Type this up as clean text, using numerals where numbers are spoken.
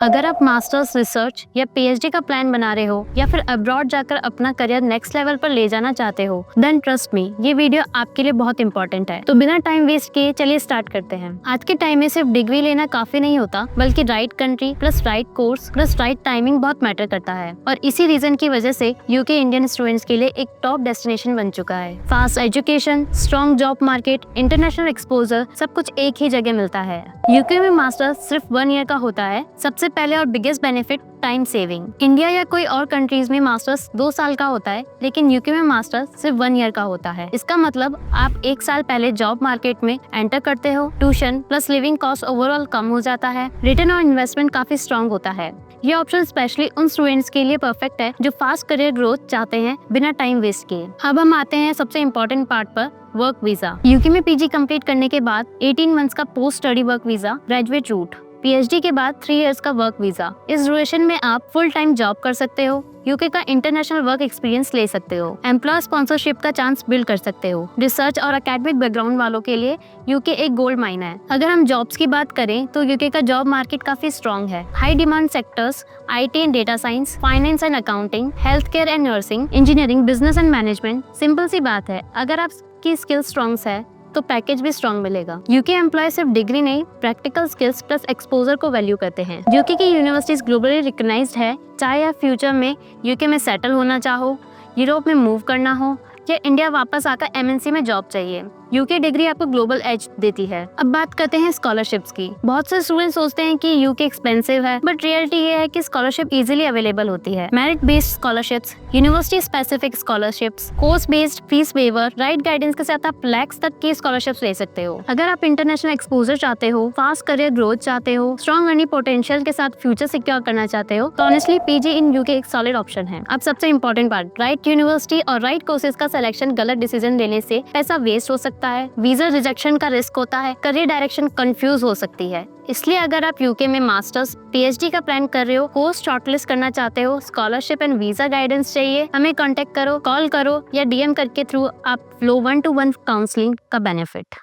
अगर आप masters research या पीएचडी का प्लान बना रहे हो या फिर अब्रॉड जाकर अपना करियर नेक्स्ट लेवल पर ले जाना चाहते हो, देन ट्रस्ट मी, ये वीडियो आपके लिए बहुत इंपॉर्टेंट है। तो बिना टाइम वेस्ट किए चलिए स्टार्ट करते हैं। आज के टाइम में सिर्फ डिग्री लेना काफी नहीं होता, बल्कि right country plus right course plus right timing बहुत मैटर करता है। और इसी रीजन की वजह से यूके इंडियन स्टूडेंट्स के लिए एक टॉप डेस्टिनेशन बन चुका है। Fast education, strong job market, international exposure, सब कुछ एक ही जगह मिलता है। यूके में मास्टर्स सिर्फ 1 ईयर का होता है। सबसे पहले और biggest benefit, time saving. India या कोई और कंट्रीज में मास्टर्स 2 साल का होता है, लेकिन यूके में मास्टर्स सिर्फ 1 ईयर का होता है। इसका मतलब आप 1 साल पहले जॉब मार्केट में एंटर करते हो। Tuition plus living cost overall कम हो जाता है। रिटर्न और इन्वेस्टमेंट काफी स्ट्रॉन्ग होता है। ये ऑप्शन स्पेशली उन स्टूडेंट्स के लिए परफेक्ट है जो फास्ट करियर ग्रोथ चाहते हैं बिना टाइम वेस्ट किए। अब हम आते हैं सबसे इम्पोर्टेंट पार्ट पर, वर्क वीजा। यूके में पीजी कंप्लीट करने के बाद 18 मंथ्स का post study work visa, graduate route. PhD के बाद 3 इयर्स का वर्क वीजा। इस ड्यूरेशन में आप फुल टाइम जॉब कर सकते हो, यूके का इंटरनेशनल वर्क एक्सपीरियंस ले सकते हो, एम्प्लॉयर स्पॉन्सरशिप का चांस बिल्ड कर सकते हो। रिसर्च और एकेडमिक बैकग्राउंड वालों के लिए यूके एक गोल्ड माइन है। अगर हम जॉब्स की बात करें तो यूके का जॉब मार्केट काफी स्ट्रॉन्ग है। High demand sectors IT and data science, finance and accounting, health care and nursing, engineering, business and management. Simple सी बात है, अगर आपकी स्किल स्ट्रॉन्ग है तो पैकेज भी स्ट्रॉन्ग मिलेगा। यूके एम्प्लॉय सिर्फ डिग्री नहीं, प्रैक्टिकल स्किल्स प्लस एक्सपोजर को वैल्यू करते हैं। यूके की यूनिवर्सिटीज ग्लोबली रिकॉग्नाइज्ड है। चाहे आप फ्यूचर में यूके में सेटल होना चाहो, यूरोप में मूव करना हो या इंडिया वापस आकर एमएनसी में जॉब चाहिए, यूके डिग्री आपको ग्लोबल एज देती है। अब बात करते हैं स्कॉलरशिप्स की। बहुत से स्टूडेंट सोचते हैं कि यूके एक्सपेंसिव है, बट रियलिटी ये है कि स्कॉलरशिप इजीली अवेलेबल होती है। Merit based scholarships, university specific scholarships, course based fees waiver, right guidance के साथ आप लैक्स तक की स्कॉलरशिप्स ले सकते हो। अगर आप इंटरनेशनल एक्सपोजर चाहते हो, फास्ट करियर ग्रोथ चाहते हो, स्ट्रॉन्ग अर्निंग पोटेंशियल के साथ फ्यूचर सिक्योर करना चाहते हो, तो ऑनेस्टली पीजी इन यूके एक सॉलिड ऑप्शन है। अब सबसे इंपॉर्टेंट पार्ट, राइट यूनिवर्सिटी और राइट कोर्सेज का सिलेक्शन। गलत डिसीजन लेने से पैसा वेस्ट हो सकता है, वीजा रिजेक्शन का रिस्क होता है, करियर डायरेक्शन कंफ्यूज हो सकती है। इसलिए अगर आप यूके में मास्टर्स पीएचडी का प्लान कर रहे हो, कोर्स शॉर्टलिस्ट करना चाहते हो, स्कॉलरशिप एंड वीजा गाइडेंस चाहिए, हमें कांटेक्ट करो, कॉल करो या डीएम करके थ्रू आप लो 1-to-1 काउंसलिंग का बेनिफिट।